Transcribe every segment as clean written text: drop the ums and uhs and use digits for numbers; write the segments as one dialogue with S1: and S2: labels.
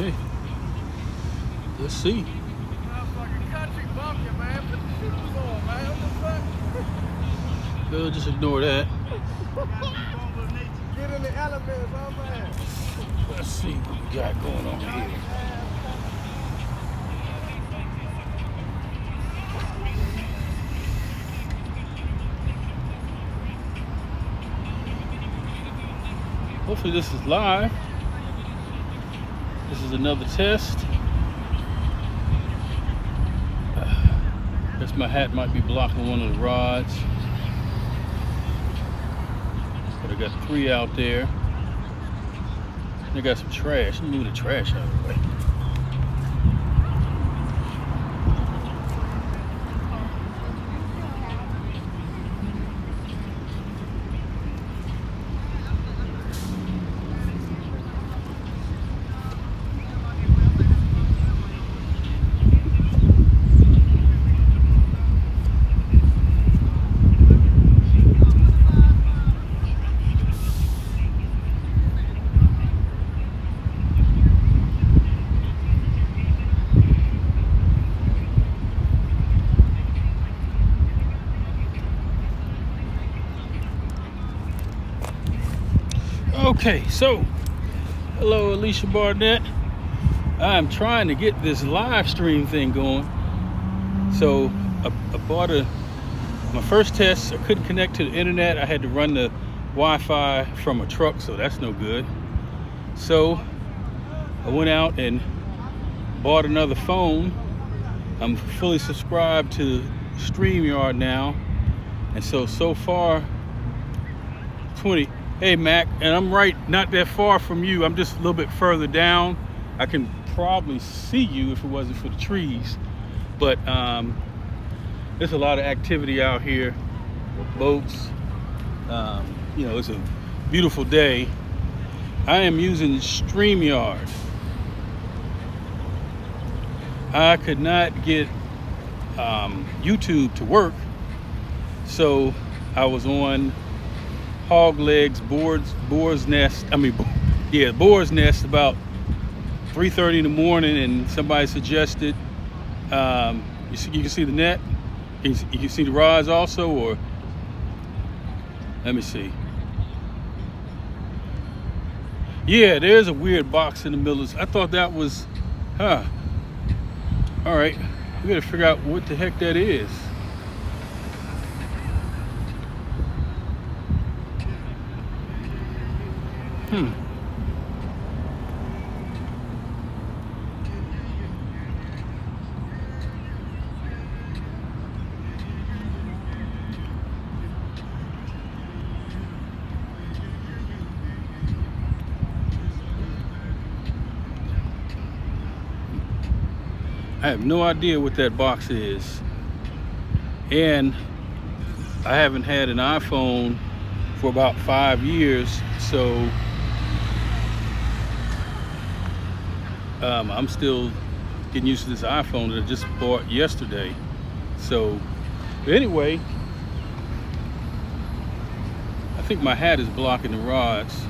S1: Okay. Let's see.
S2: Country bumpkin, man. Put the shoes on, man. What the fuck?
S1: We'll just ignore that.
S2: Get in the elements, huh, man?
S1: Let's see what we got going on here. Hopefully this is live. This is another test. Guess my hat might be blocking one of the rods. But I got 3 out there. I got some trash. Let me move the trash out of the way. Okay, so hello Alicia Barnett. I'm trying to get this live stream thing going. So I bought my first test. I couldn't connect to the internet. I had to run the Wi-Fi from a truck, so that's no good. So I went out and bought another phone. I'm fully subscribed to StreamYard now, and so far 20. Hey Mac, and I'm right not that far from you. I'm just a little bit further down. I can probably see you if it wasn't for the trees. But there's a lot of activity out here, boats. You know, it's a beautiful day. I am using StreamYard. I could not get YouTube to work, so I was on Hog Legs Boar's Nest about 3:30 in the morning, and somebody suggested you can see the net, you can see the rods also, or let me see. Yeah, there's a weird box in the middle. I thought that was all right, we gotta figure out what the heck that is. I have no idea what that box is, and I haven't had an iPhone for about 5 years, so I'm still getting used to this iPhone that I just bought yesterday. So anyway, I think my hat is blocking the rods,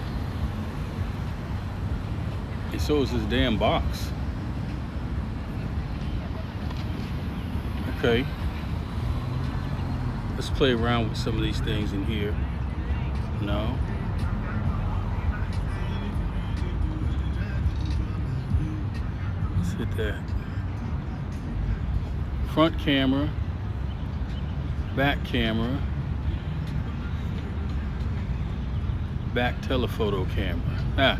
S1: and so is this damn box. Okay, let's play around with some of these things in here. No. Let's hit that. Front camera, back camera, back telephoto camera.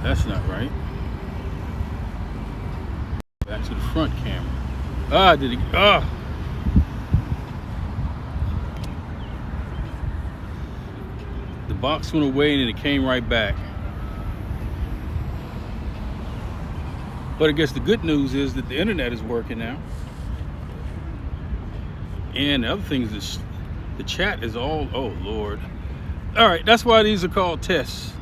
S1: That's not right. Back to the front camera. Did it? The box went away and it came right back. But I guess the good news is that the internet is working now. And the other thing is the chat is all, oh Lord. All right, that's why these are called tests.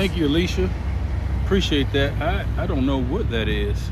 S1: Thank you, Alicia. Appreciate that. I don't know what that is.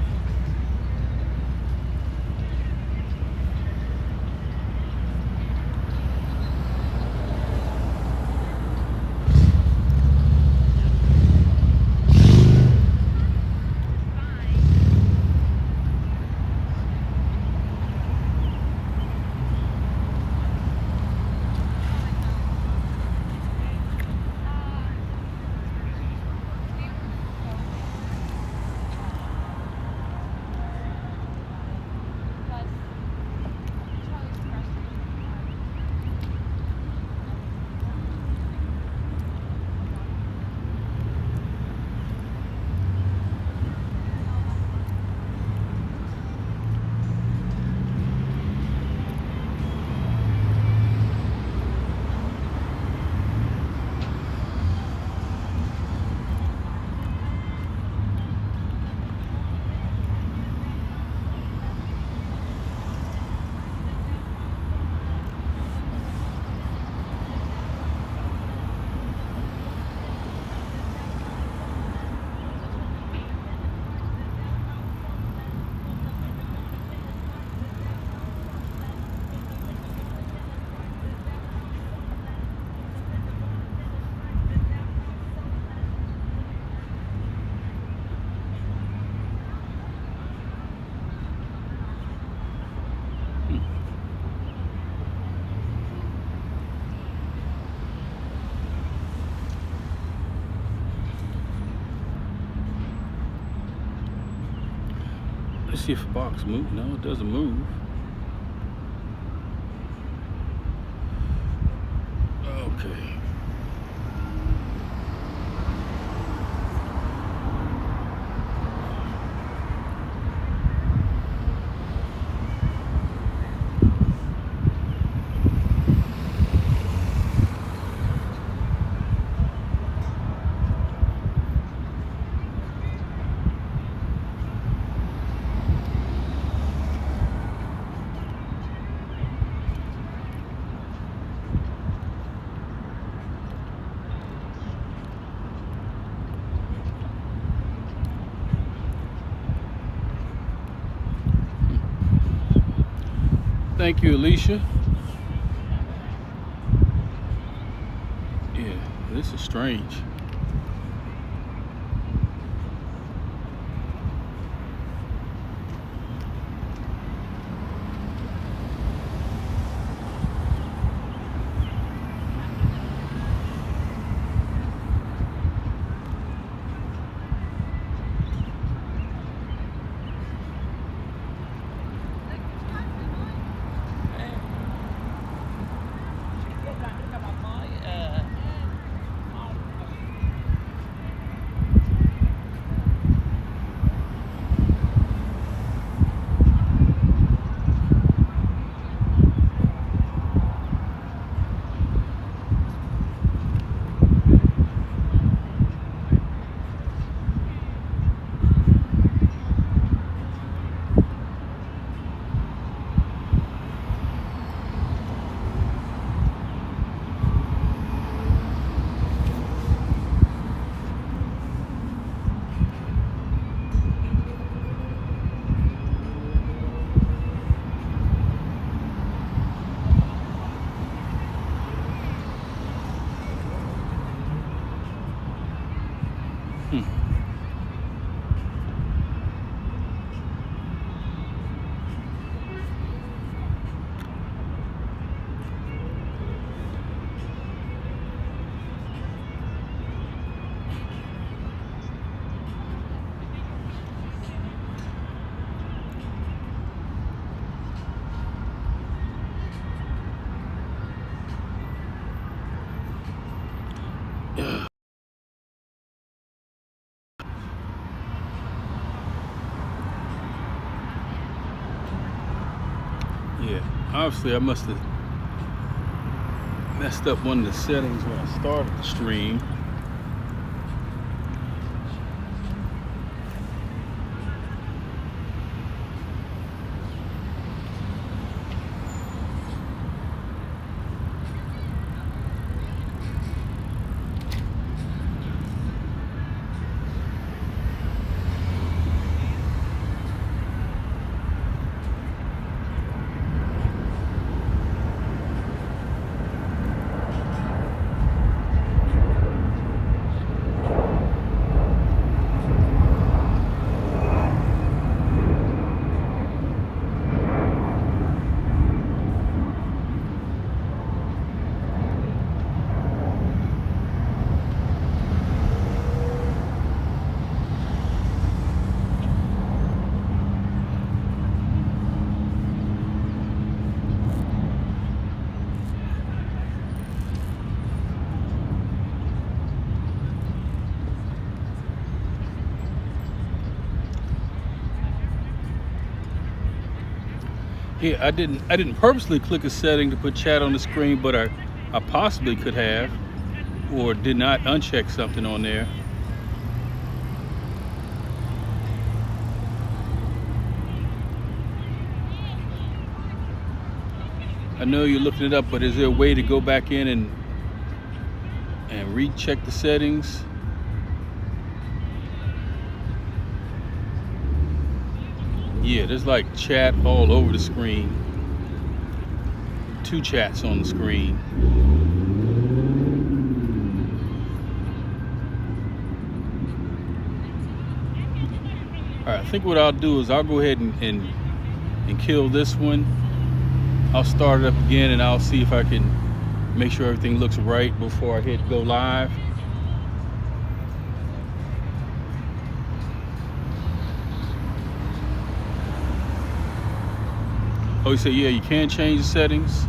S1: Let's see if the box moves. No, it doesn't move. Okay. Thank you, Alicia. Yeah, this is strange. Yeah, obviously I must have messed up one of the settings when I started the stream. Yeah, I didn't purposely click a setting to put chat on the screen, but I possibly could have, or did not uncheck something on there. I know you're looking it up, but is there a way to go back in and recheck the settings? Yeah, there's like chat all over the screen. 2 chats on the screen. All right, I think what I'll do is I'll go ahead and kill this one. I'll start it up again and I'll see if I can make sure everything looks right before I hit go live. Oh, you say, yeah, you can change the settings.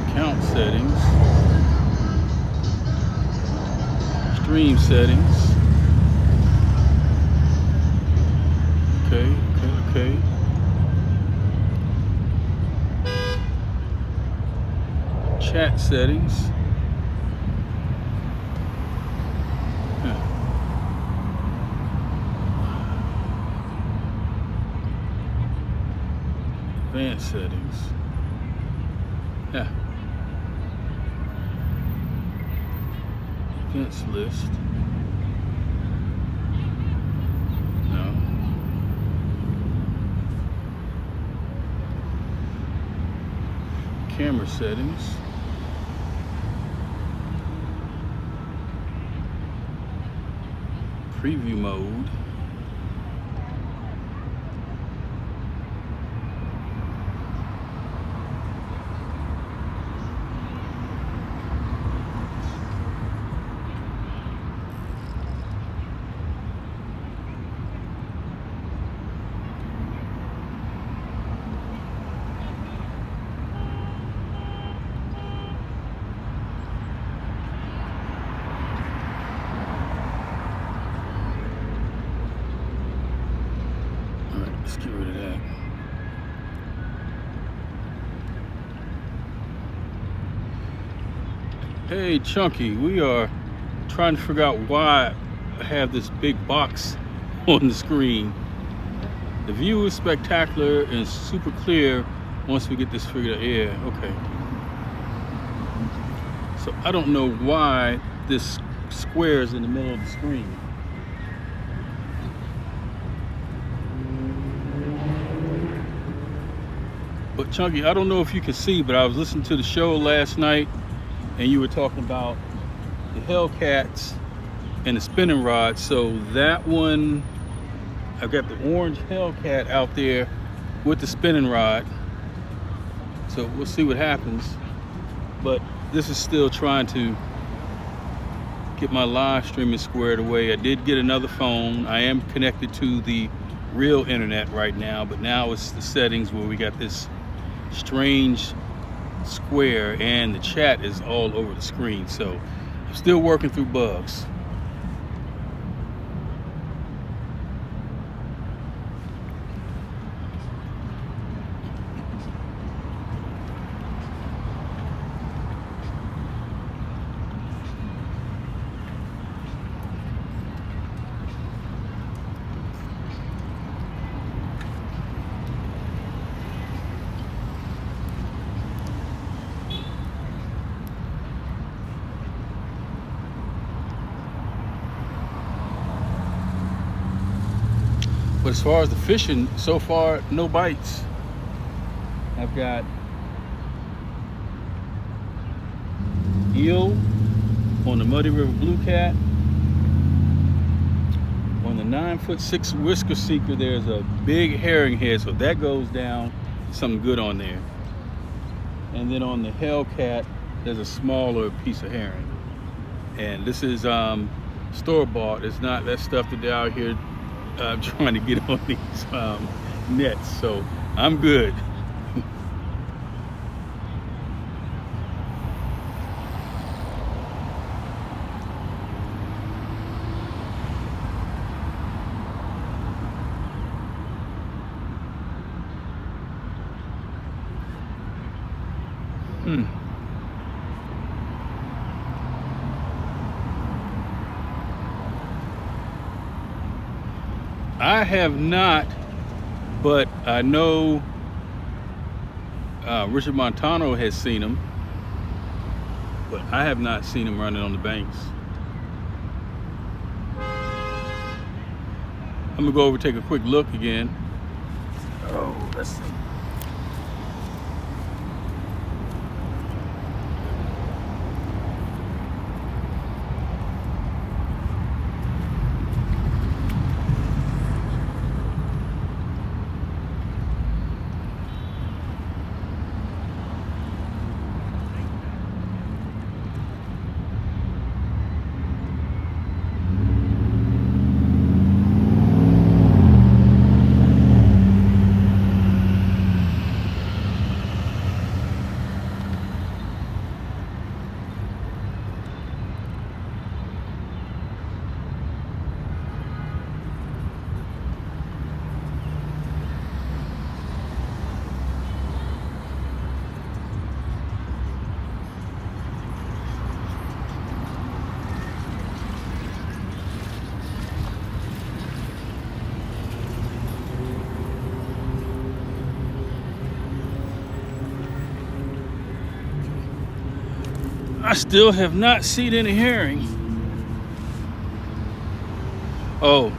S1: Account settings. Stream settings. Okay. Chat settings. Advanced settings. Yeah. Events list. No. Camera settings. Preview mode. Let's get rid of that. Hey Chunky, we are trying to figure out why I have this big box on the screen. The view is spectacular and super clear once we get this figured out. Yeah, okay. So I don't know why this square is in the middle of the screen. But Chunky, I don't know if you can see, but I was listening to the show last night and you were talking about the Hellcats and the spinning rod. So that one, I've got the orange Hellcat out there with the spinning rod. So we'll see what happens. But this is still trying to get my live streaming squared away. I did get another phone. I am connected to the real internet right now, but now it's the settings where we got this strange square and the chat is all over the screen. So I'm still working through bugs. But as far as the fishing, so far, no bites. I've got eel on the Muddy River Blue Cat. On the 9'6" whisker seeker, there's a big herring head, so if that goes down, something good on there. And then on the Hellcat, there's a smaller piece of herring. And this is store-bought. It's not that stuff that they're out here trying to get on these nets. So I'm good. I have not, but I know Richard Montano has seen them, but I have not seen him running on the banks. I'm gonna go over and take a quick look again. Oh, let's see. I still have not seen any herring. Oh,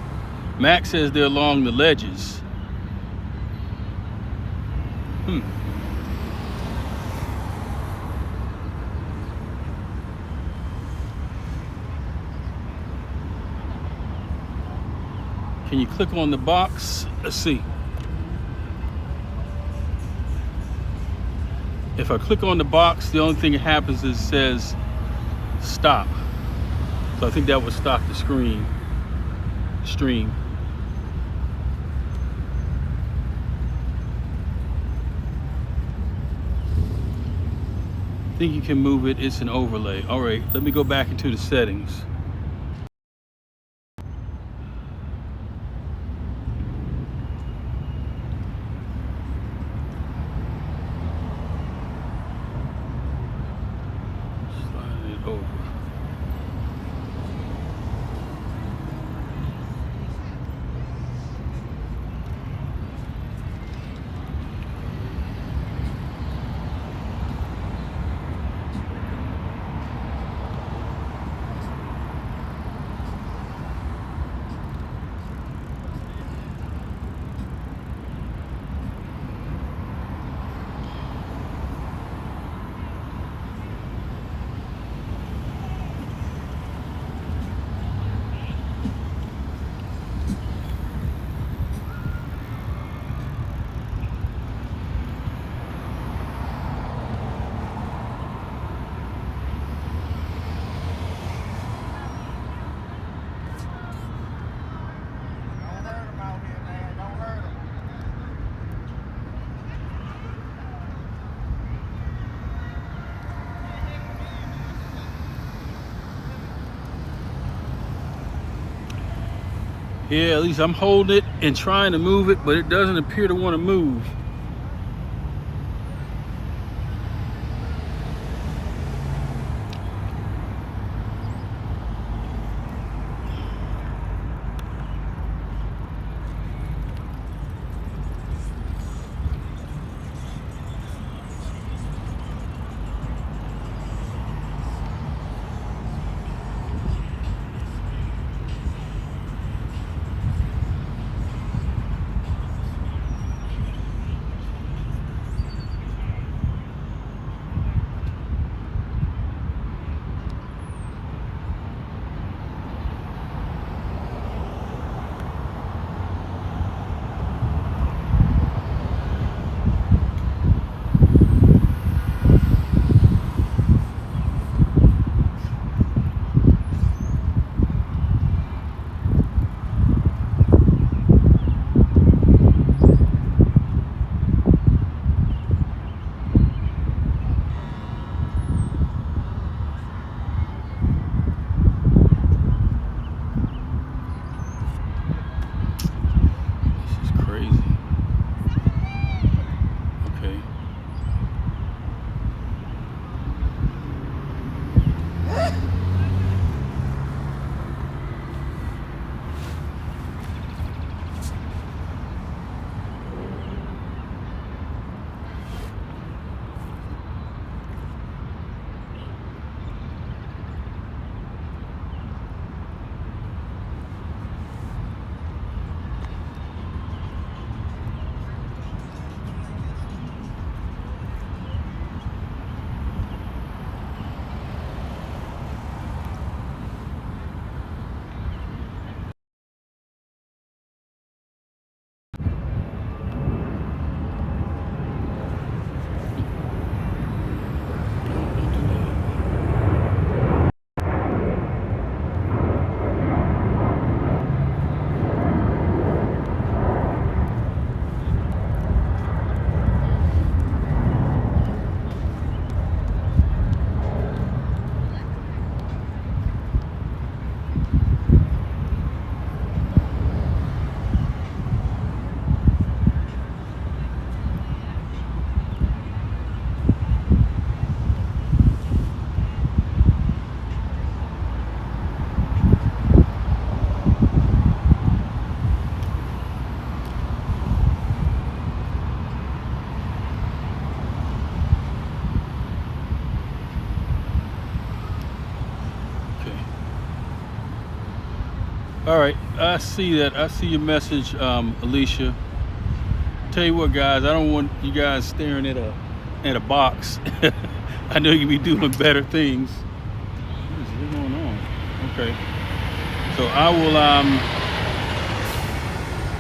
S1: Max says they're along the ledges. Can you click on the box? Let's see. If I click on the box, the only thing that happens is it says stop. So I think that would stop the stream. I think you can move it. It's an overlay. All right, let me go back into the settings. Over. Yeah, at least I'm holding it and trying to move it, but it doesn't appear to want to move. All right, I see that. I see your message, Alicia. Tell you what, guys, I don't want you guys staring at a box. I know you be doing better things. What is going on? Okay, so I will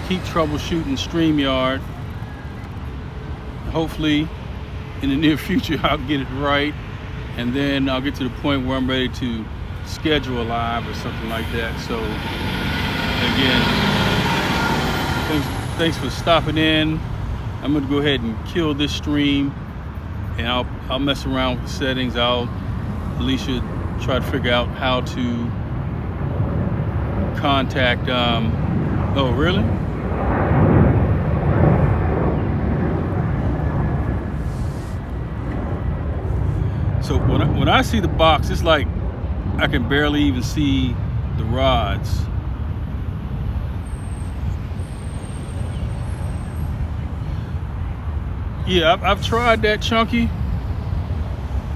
S1: keep troubleshooting StreamYard. Hopefully, in the near future, I'll get it right, and then I'll get to the point where I'm ready to schedule a live or something like that. So again, thanks for stopping in. I'm gonna go ahead and kill this stream, and I'll mess around with the settings. Alicia try to figure out how to contact. Oh, really? So when I see the box, it's like I can barely even see the rods. Yeah, I've tried that, Chunky,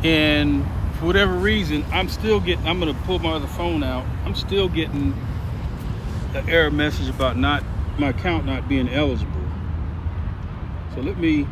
S1: and for whatever reason, I'm gonna pull my other phone out. I'm still getting an error message about my account not being eligible. So let me.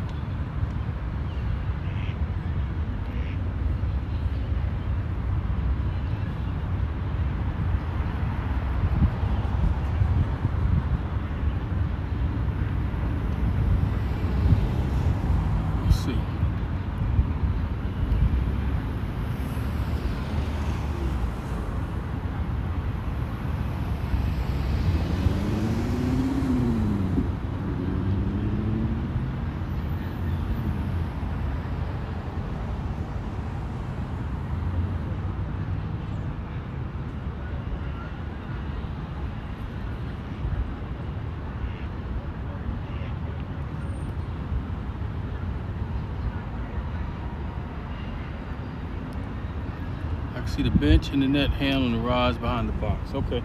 S1: See the bench and the net handling the rods behind the box. Okay.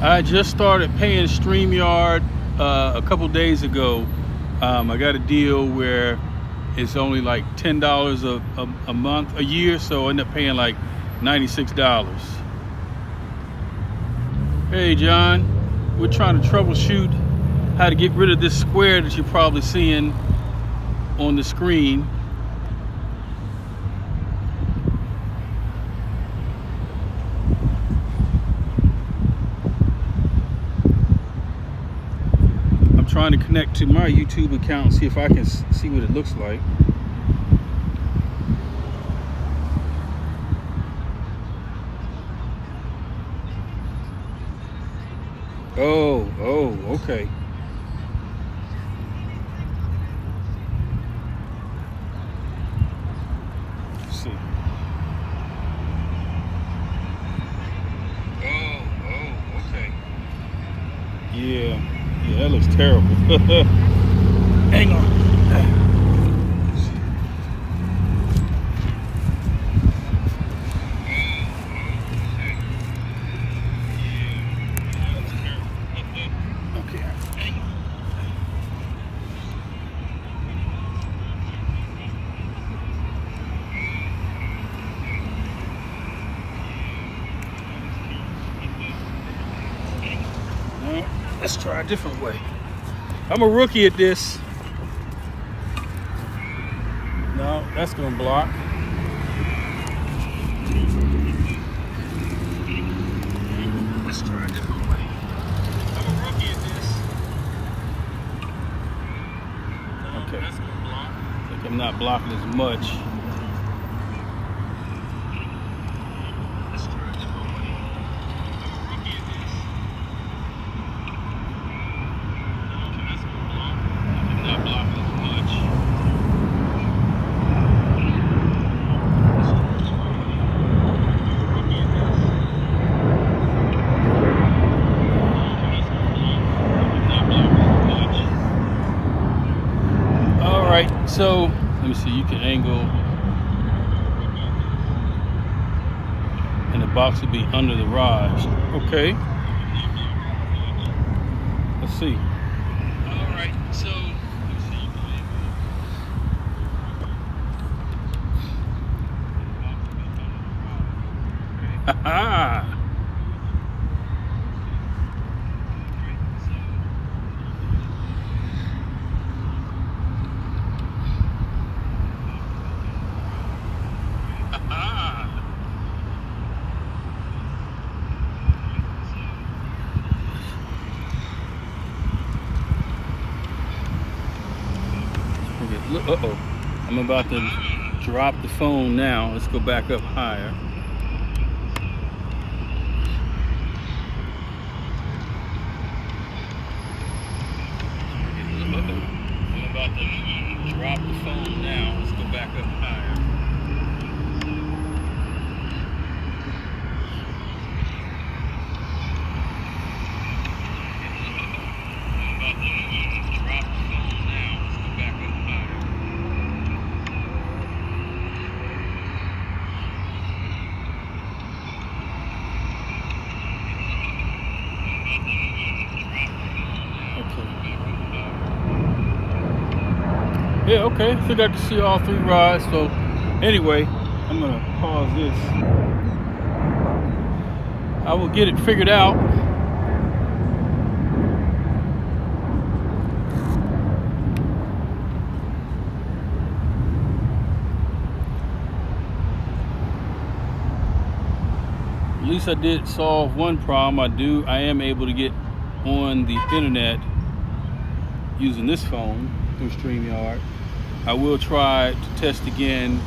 S1: I just started paying StreamYard a couple days ago. I got a deal where it's only like $10 a month, a year, so I end up paying like $96. Hey John, we're trying to troubleshoot how to get rid of this square that you're probably seeing on the screen. Trying to connect to my YouTube account and see if I can see what it looks like. Oh, okay. Let's see. Oh, okay. Yeah. Yeah, that looks terrible. Hang on. Okay. Hang on. Let's try a different way. I'm a rookie at this. No, that's gonna block. Let's try a different way. I'm a rookie at this. No, okay. That's gonna block. I think I'm not blocking as much. right, so let me see, you can angle, and the box will be under the rods. Okay. Let's see. All right, so let me see, you can angle. Ha-ha! Uh-oh. I'm about to drop the phone now. Let's go back up higher. Uh-oh. I'm about to drop the phone now. Let's go back up higher. I'm about to drop the phone now. Let's go back up higher. Yeah, okay. I think I can see all three rods. So anyway, I'm gonna pause this. I will get it figured out. At least I did solve one problem. I am able to get on the internet using this phone through StreamYard. I will try to test again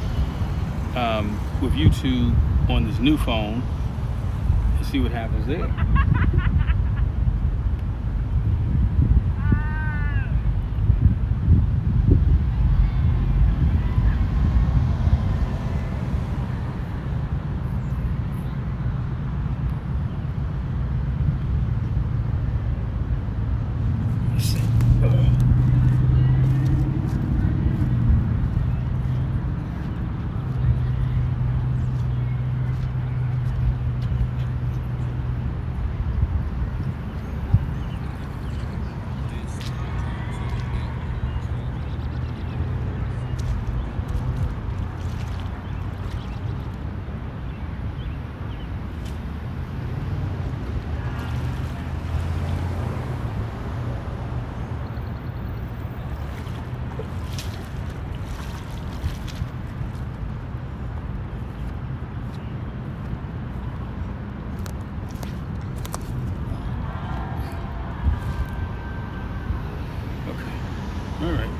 S1: with YouTube on this new phone and see what happens there. All right.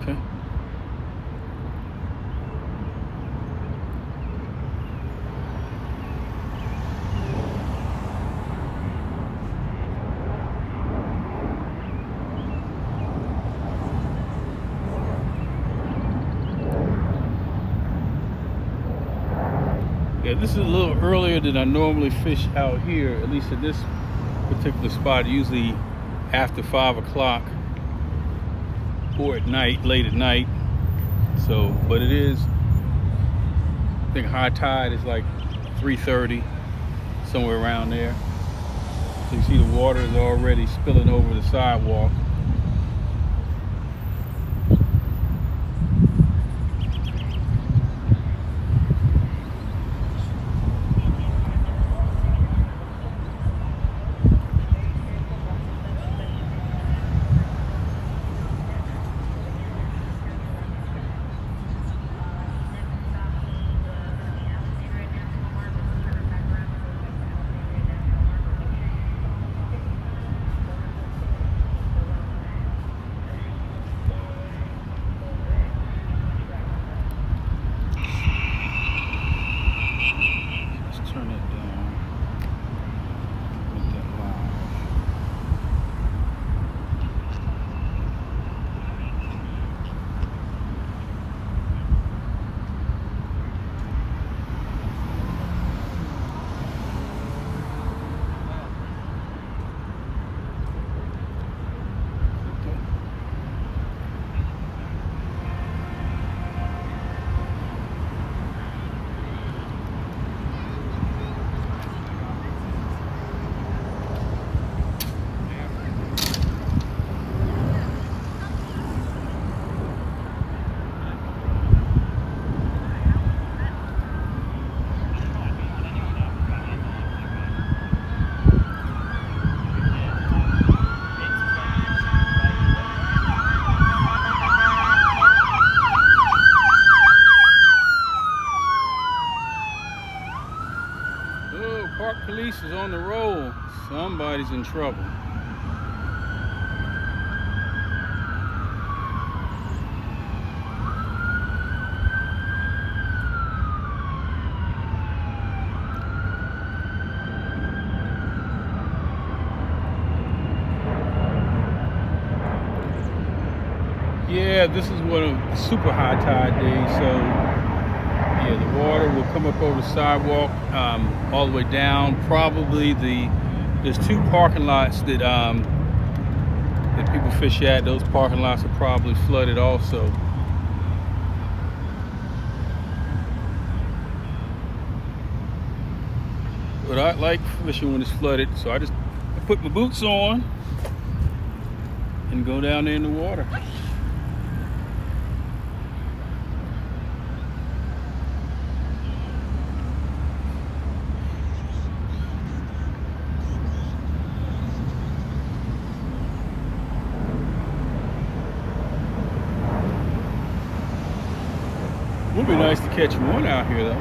S1: Okay. Yeah, this is a little earlier than I normally fish out here, at least at this particular spot, usually after 5 o'clock or at night, late at night. So, but it is, I think high tide is like 3:30, somewhere around there. So you see the water is already spilling over the sidewalk. Park police is on the roll. Somebody's in trouble. Yeah, this is one of the super high tide days, so yeah, the water will come up over the sidewalk all the way down. Probably there's two parking lots that that people fish at. Those parking lots are probably flooded also. But I like fishing when it's flooded, so I put my boots on and go down there in the water. Would be nice to catch one out here, though.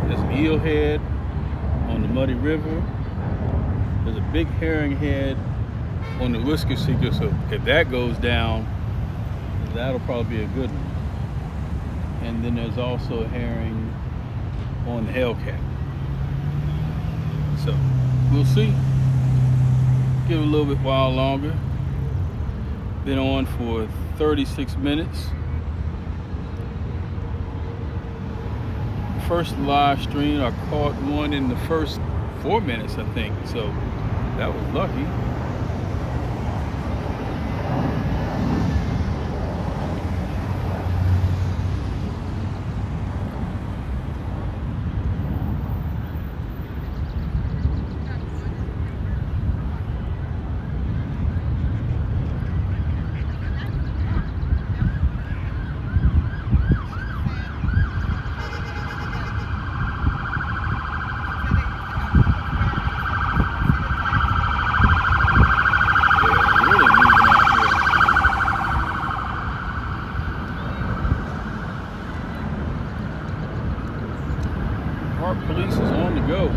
S1: There's an eel head on the Muddy River. There's a big herring head on the Whisker Seeker, so if that goes down, that'll probably be a good one. And then there's also a herring on the Hellcat. So we'll see. Give it a little bit while longer. Been on for 36 minutes. First live stream, I caught one in the first 4 minutes, I think. So that was lucky. Park police is on the go.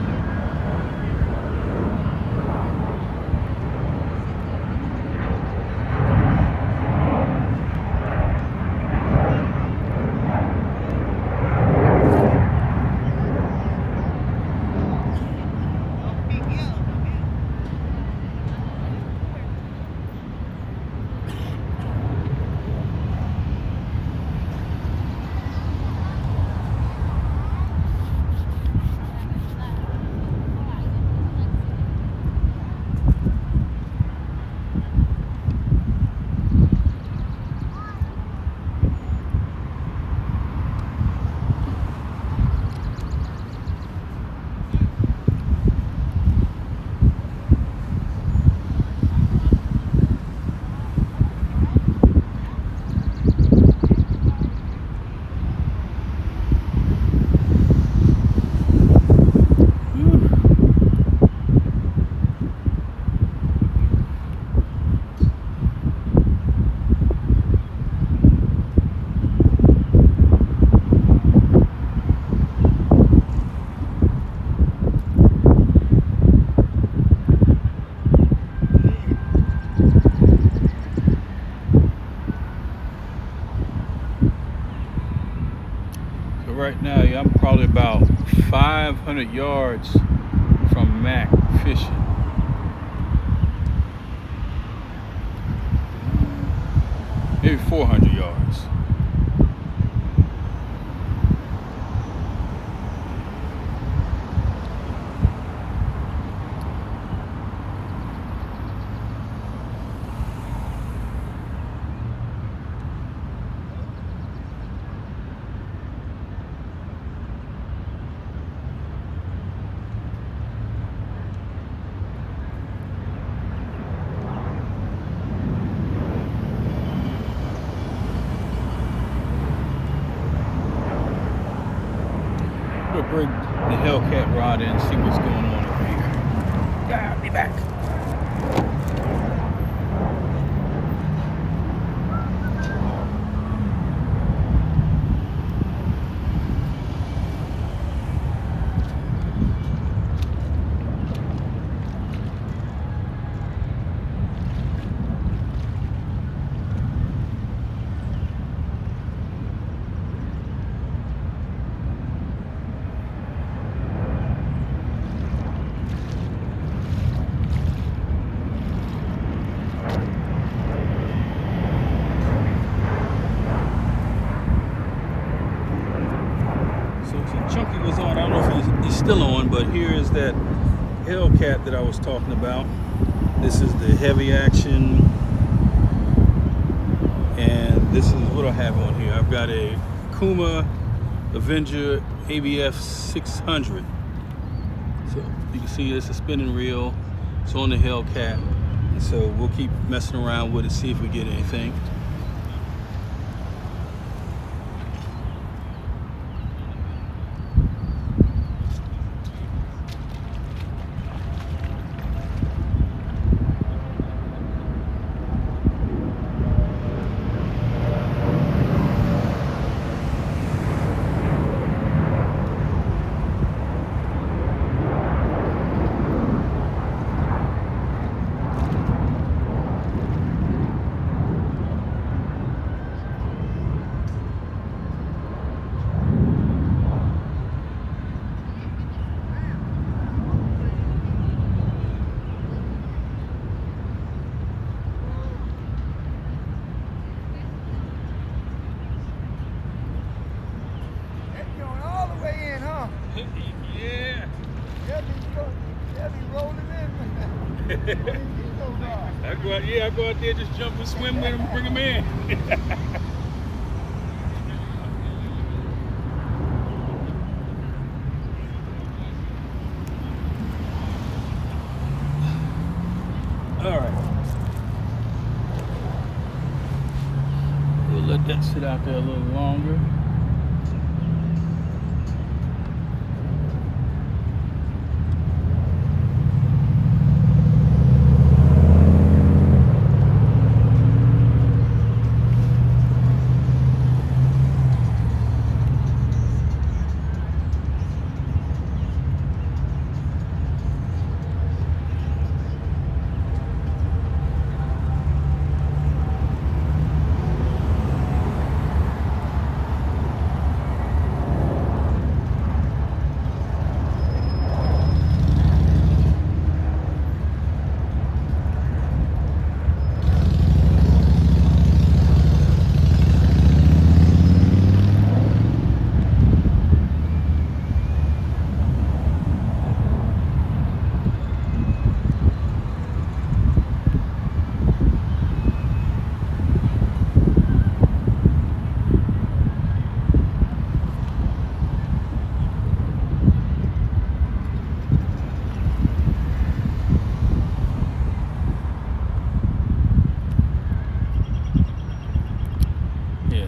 S1: Right now, I'm probably about 500 yards from Mac fishing. Maybe 400 yards. We'll bring the Hellcat rod in and see what's going on over here. God, be back. But here is that Hellcat that I was talking about. This is the heavy action, and this is what I have on here. I've got a Kuma Avenger ABF 600. So you can see it's a spinning reel. It's on the Hellcat, and so we'll keep messing around with it, see if we get anything.
S2: That's going all the way in, huh?
S1: Yeah.
S2: They'll be rolling in.
S1: I go out there, just jump and swim with them and bring them in. All right. We'll let that sit out there a little longer.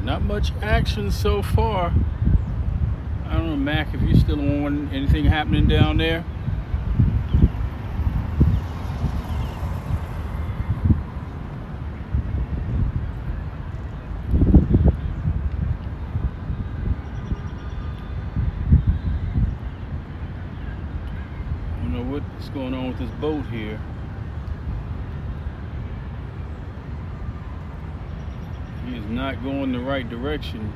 S1: Not much action so far. I don't know, Mac, if you're still on, anything happening down there? I don't know what's going on with this boat here. He is not going the right direction.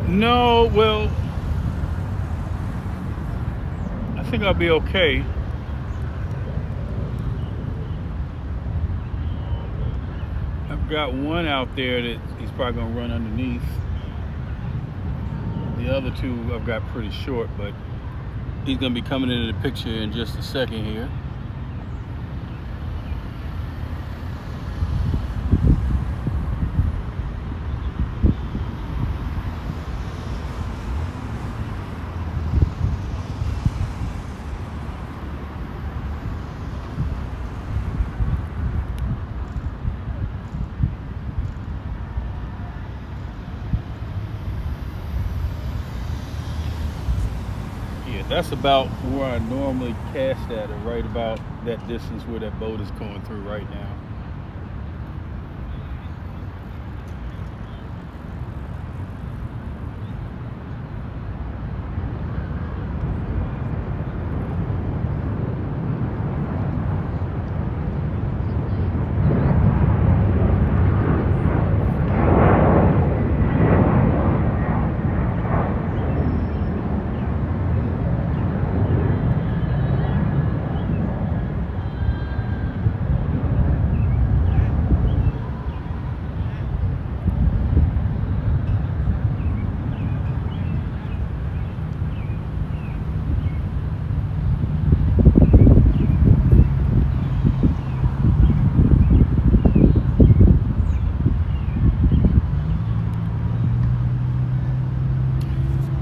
S1: No, well, I think I'll be okay. I've got one out there that he's probably gonna run underneath. The other two I've got pretty short, but he's gonna be coming into the picture in just a second here. That's about where I normally cast at, or right about that distance where that boat is going through right now.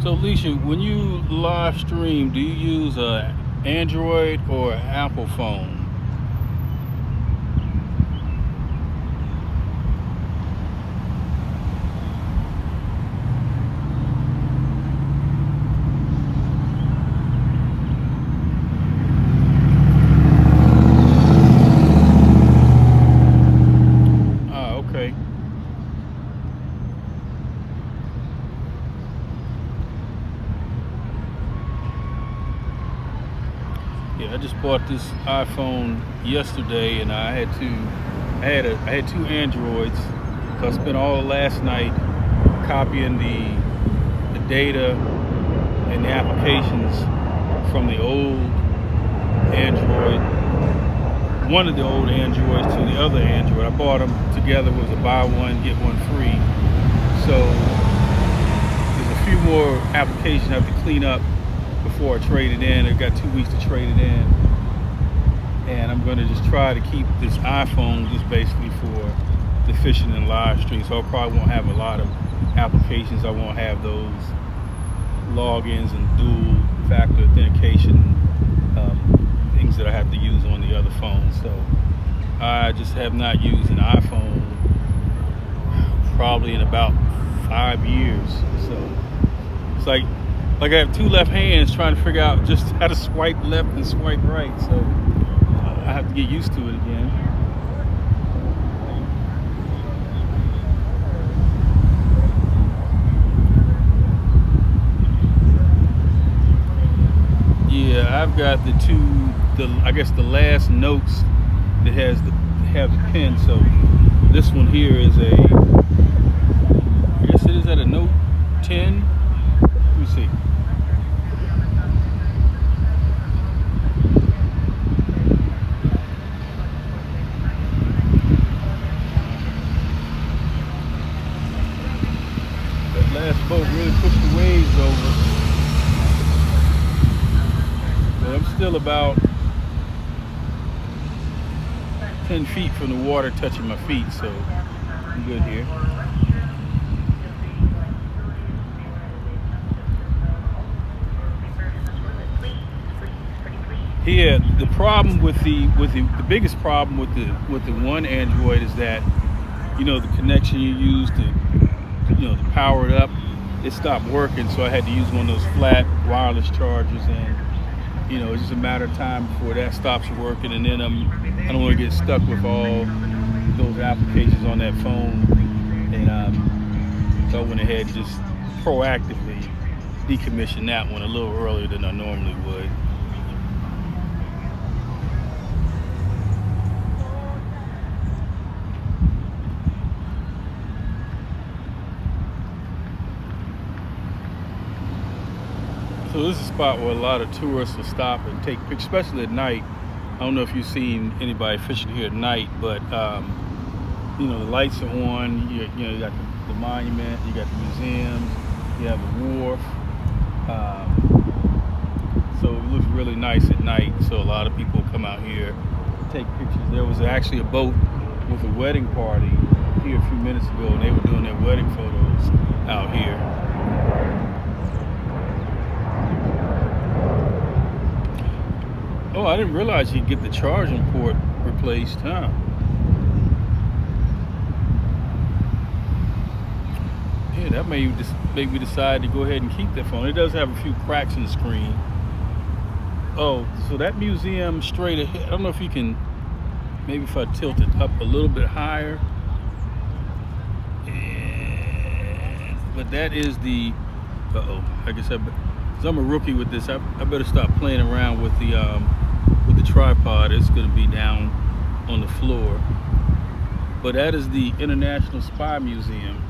S1: So, Alicia, when you live stream, do you use a Android or Apple phone? Ah, okay. Yeah, I just bought this iPhone yesterday, and I had two Androids. So I spent all last night copying the data and the applications from the old Android, one of the old Androids, to the other Android. I bought them together. It was a buy one get one free. So there's a few more applications I have to clean up before I trade it in. I've got 2 weeks to trade it in, and I'm going to just try to keep this iPhone just basically for the fishing and live stream. So I probably won't have a lot of applications. I won't have those logins and dual factor authentication things that I have to use on the other phone. So I just have not used an iPhone probably in about 5 years. So it's like I have two left hands trying to figure out just how to swipe left and swipe right. So I have to get used to it again. Yeah, I've got I guess the last notes that have the pin. So this one here is I guess it is at a Note 10. Let me see. That last boat really pushed the waves over. But I'm still about 10 feet from the water touching my feet, so I'm good here. Yeah, the problem with the biggest problem with the one Android is that, the connection you use to power it up, it stopped working, so I had to use one of those flat wireless chargers, and it's just a matter of time before that stops working, and then I don't want to get stuck with all those applications on that phone, and so I went ahead and just proactively decommissioned that one a little earlier than I normally would. So this is a spot where a lot of tourists will stop and take pictures, especially at night. I don't know if you've seen anybody fishing here at night, but the lights are on. You got the monument, you got the museums, you have a wharf. So it looks really nice at night. So a lot of people come out here to take pictures. There was actually a boat with a wedding party here a few minutes ago, and they were doing their wedding photos out here. Oh, I didn't realize you'd get the charging port replaced, huh? Yeah, that made me decide to go ahead and keep that phone. It does have a few cracks in the screen, Oh, so that museum straight ahead. I don't know if you can. Maybe if I tilt it up a little bit higher. But that is the. I guess cause I'm a rookie with this. I better stop playing around with the tripod. It's gonna be down on the floor. But that is the International Spy Museum.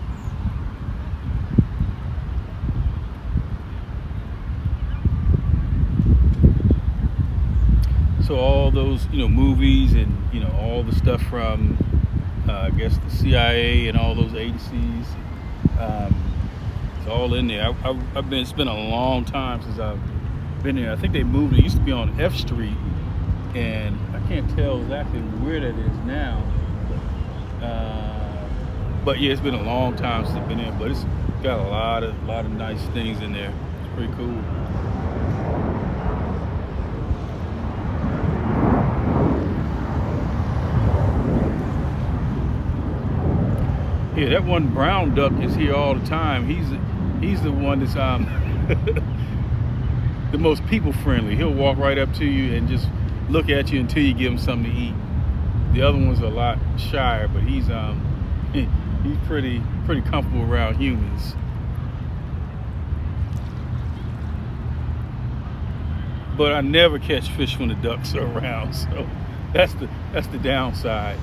S1: So all those, movies and, all the stuff from, I guess the CIA and all those agencies, it's all in there. It's been a long time since I've been there. I think they moved. It used to be on F Street, and I can't tell exactly where that is now. But yeah, it's been a long time since I've been there. But it's got a lot of nice things in there. It's pretty cool. Yeah, that one brown duck is here all the time. He's the one that's the most people friendly. He'll walk right up to you and just look at you until you give him something to eat. The other one's a lot shyer, but he's pretty comfortable around humans. But I never catch fish when the ducks are around, so that's the downside.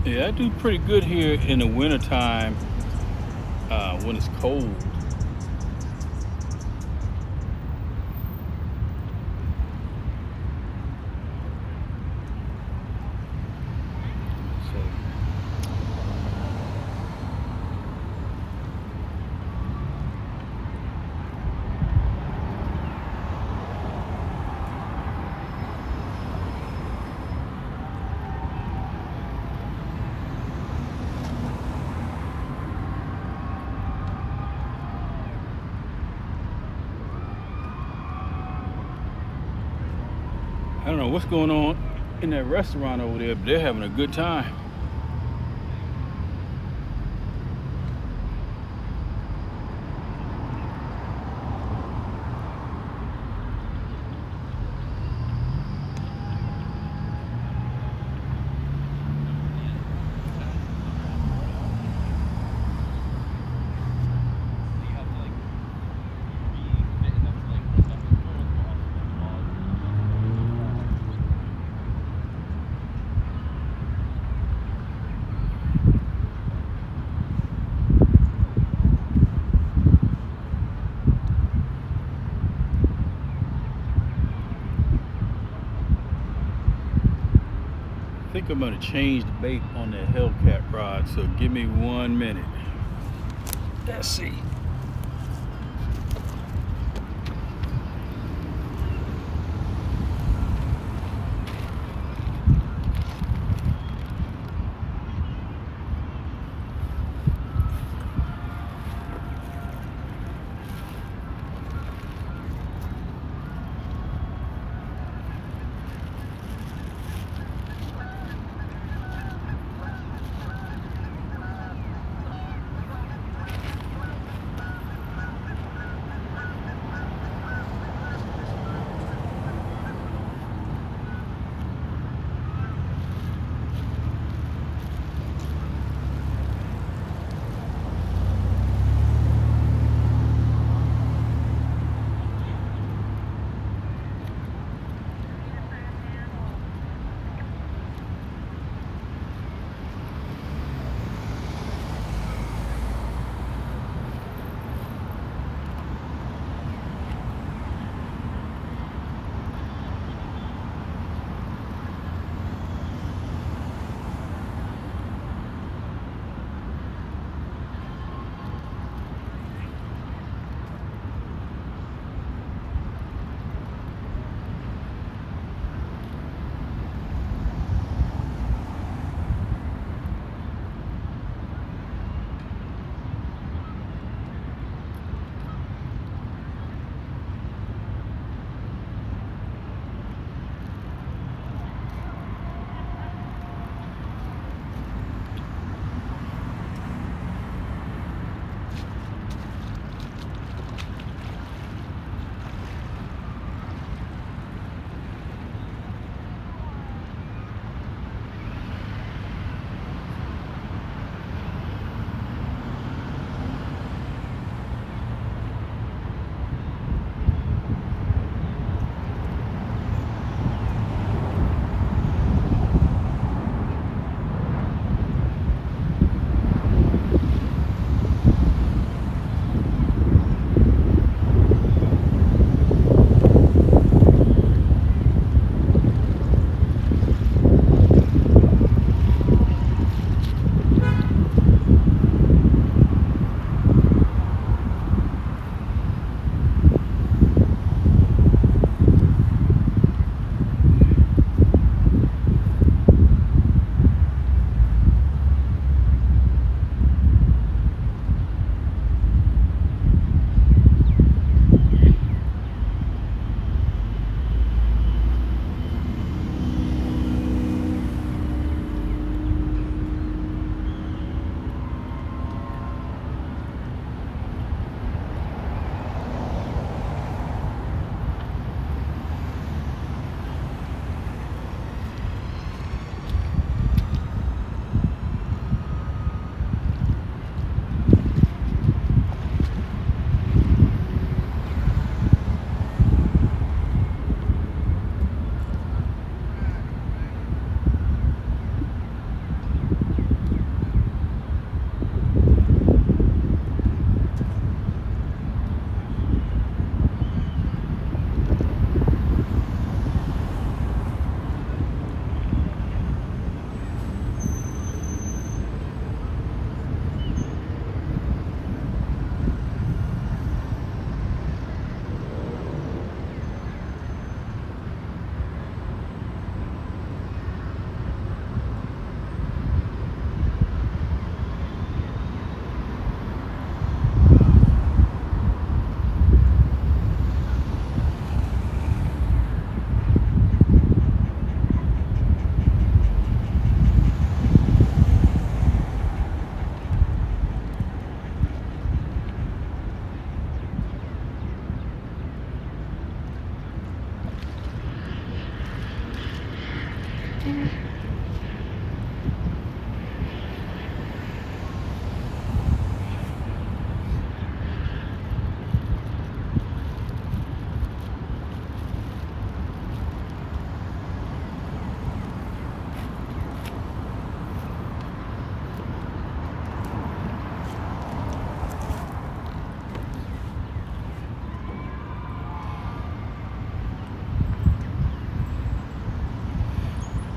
S1: Yeah, I do pretty good here in the wintertime when it's cold. I don't know what's going on in that restaurant over there, but they're having a good time. I think I'm gonna change the bait on that Hellcat rod, so give me 1 minute. Let's see.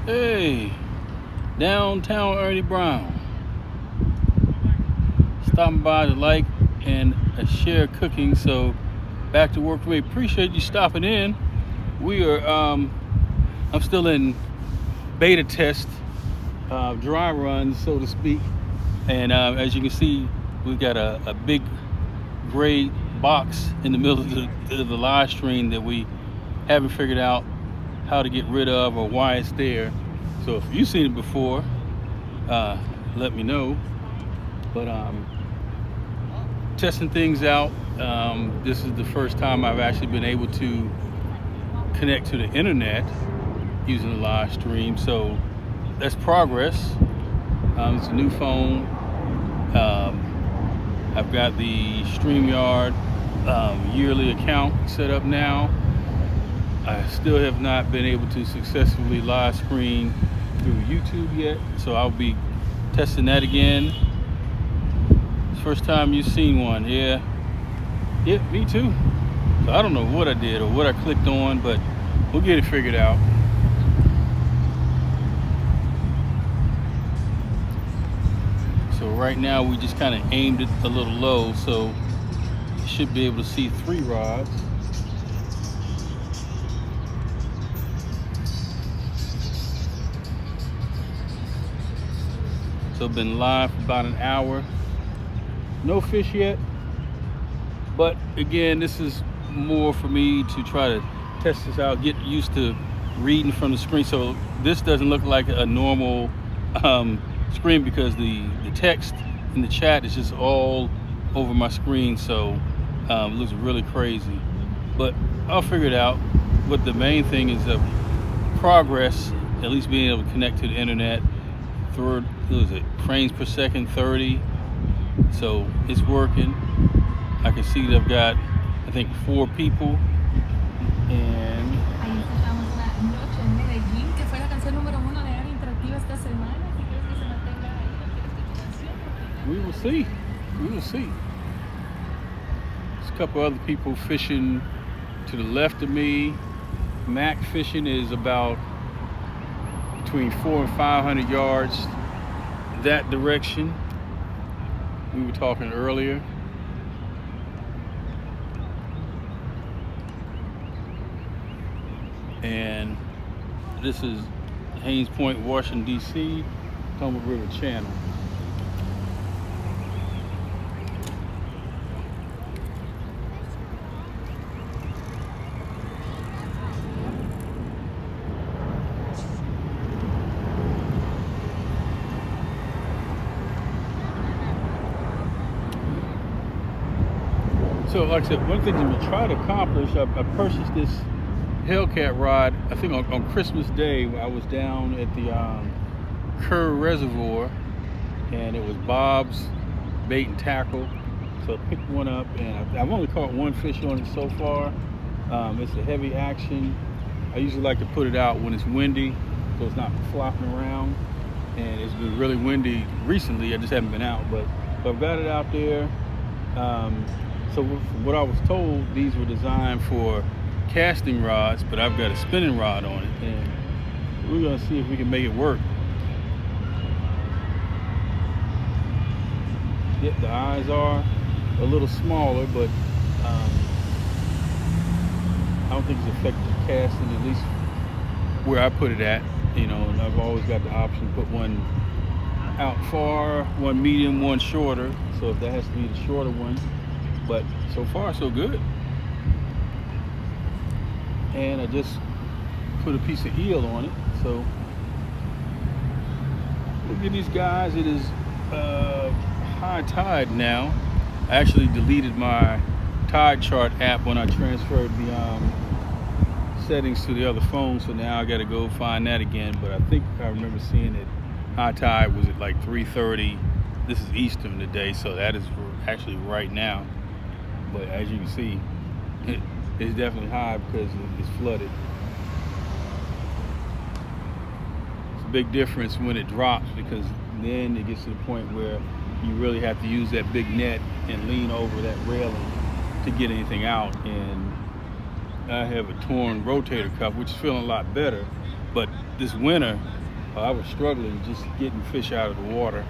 S1: Hey, downtown Ernie Brown. Stopping by to like and share cooking. So back to work for me. Appreciate you stopping in. We are I'm still in beta test, dry runs, so to speak. And as you can see, we've got a big gray box in the middle of the live stream that we haven't figured out how to get rid of or why it's there. So if you've seen it before, let me know. But testing things out. This is the first time I've actually been able to connect to the internet using the live stream, so that's progress. It's a new phone. I've got the StreamYard yearly account set up now. I still have not been able to successfully live stream through YouTube yet, so I'll be testing that again. It's the first time you've seen one. Yeah, me too. So I don't know what I did or what I clicked on, but we'll get it figured out. So right now we just kind of aimed it a little low, so you should be able to see 3 rods. So I've been live for about an hour. No fish yet, but again, this is more for me to try to test this out, get used to reading from the screen. So this doesn't look like a normal screen because the text in the chat is just all over my screen, so it looks really crazy, but I'll figure it out. But the main thing is progress, at least being able to connect to the internet. What was it, frames per second 30, so it's working. I can see that I've got, I think, 4 people, and we will see. There's a couple other people fishing to the left of me. Mac fishing is about between 400 and 500 yards that direction. We were talking earlier. And this is Haynes Point, Washington, D.C., Potomac River Channel. So like I said, one thing that we try to accomplish, I purchased this Hellcat rod, I think on Christmas Day. I was down at the Kerr Reservoir, and it was Bob's Bait and Tackle. So I picked one up, and I've only caught 1 fish on it so far. It's a heavy action. I usually like to put it out when it's windy, so it's not flopping around. And it's been really windy recently. I just haven't been out, but I've got it out there. So what I was told, these were designed for casting rods, but I've got a spinning rod on it, and we're gonna see if we can make it work. Yep, the eyes are a little smaller, but I don't think it's effective casting, at least where I put it at. You know, and I've always got the option to put one out far, one medium, one shorter. So if that has to be the shorter one, but so far so good. And I just put a piece of eel on it. So look at these guys. It is high tide now. I actually deleted my tide chart app when I transferred the settings to the other phone, so now I got to go find that again. But I think I remember seeing it. High tide was at like 3:30. This is Eastern today, so that is actually right now. But as you can see, it's definitely high because it's flooded. It's a big difference when it drops, because then it gets to the point where you really have to use that big net and lean over that railing to get anything out. And I have a torn rotator cuff, which is feeling a lot better. But this winter, I was struggling just getting fish out of the water.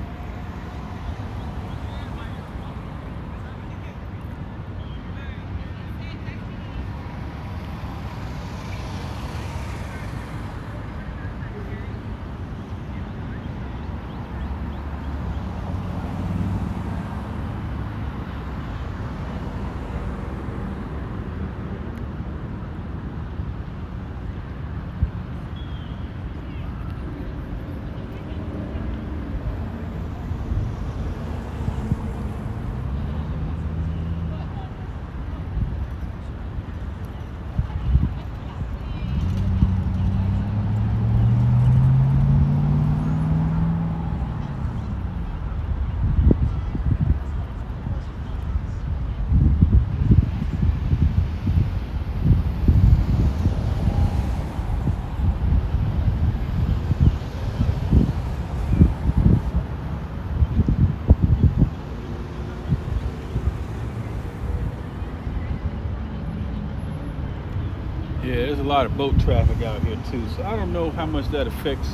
S1: Yeah, there's a lot of boat traffic out here too, so I don't know how much that affects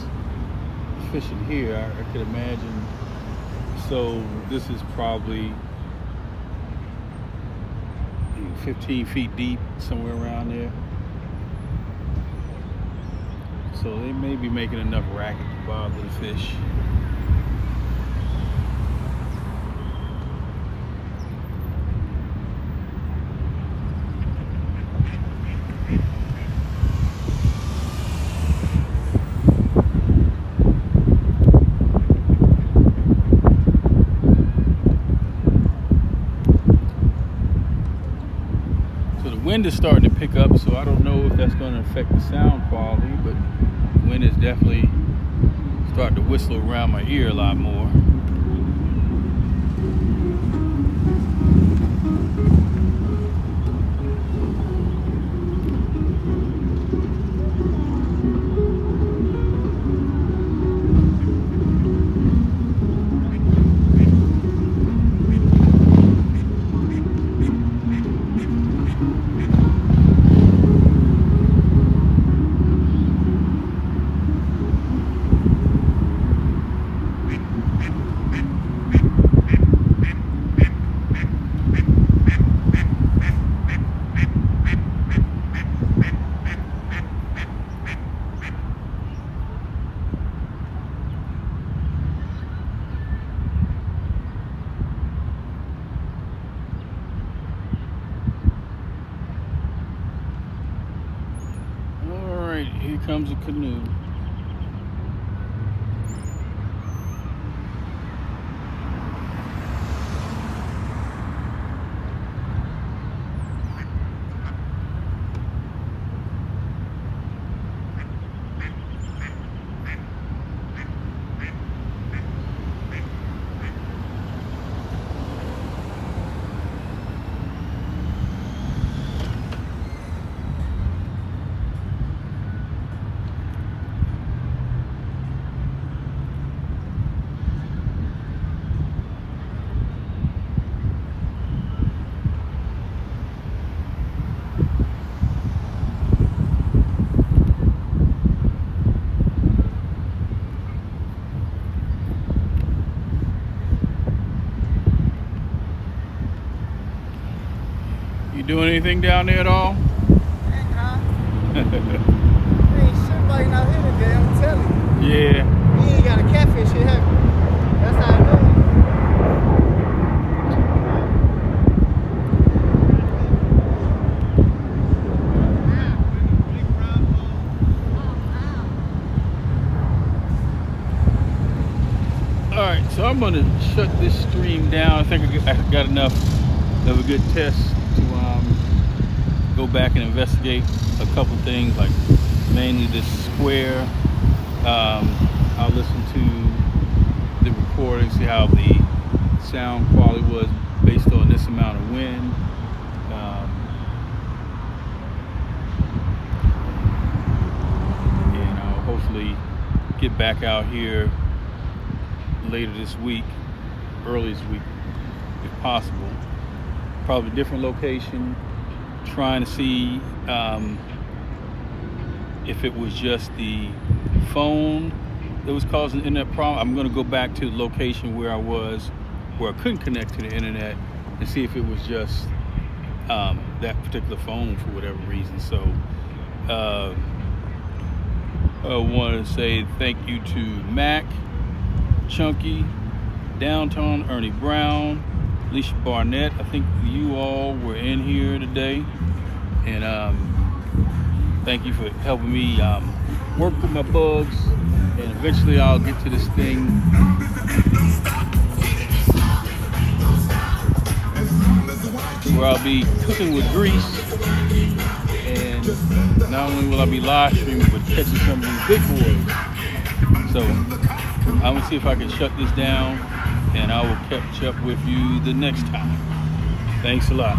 S1: fishing here. I could imagine. So this is probably 15 feet deep, somewhere around there. So they may be making enough racket to bother the fish. Wind is starting to pick up, so I don't know if that's going to affect the sound quality, but the wind is definitely starting to whistle around my ear a lot more. Here comes a canoe. You doing anything down there at all?
S2: Heck, huh? Ain't shit biting out here today, I'm telling you.
S1: Yeah.
S2: You ain't got a catfish here, have you? That's how I know it.
S1: All right, so I'm gonna shut this stream down. I think I got enough of a good test to go go back and investigate a couple things, like mainly this square. I'll listen to the recording, see how the sound quality was based on this amount of wind. And I'll hopefully get back out here later this week, early this week if possible. Probably a different location, trying to see if it was just the phone that was causing the internet problem. I'm going to go back to the location where I was, where I couldn't connect to the internet, and see if it was just that particular phone for whatever reason. So I want to say thank you to Mac, Chunky, Downtown, Ernie Brown, Alicia Barnett. I think you all were in here today, and thank you for helping me work with my bugs, and eventually I'll get to this thing where I'll be cooking with grease, and not only will I be live streaming, but catching some of these big boys. So I'm gonna see if I can shut this down, and I will catch up with you the next time. Thanks a lot.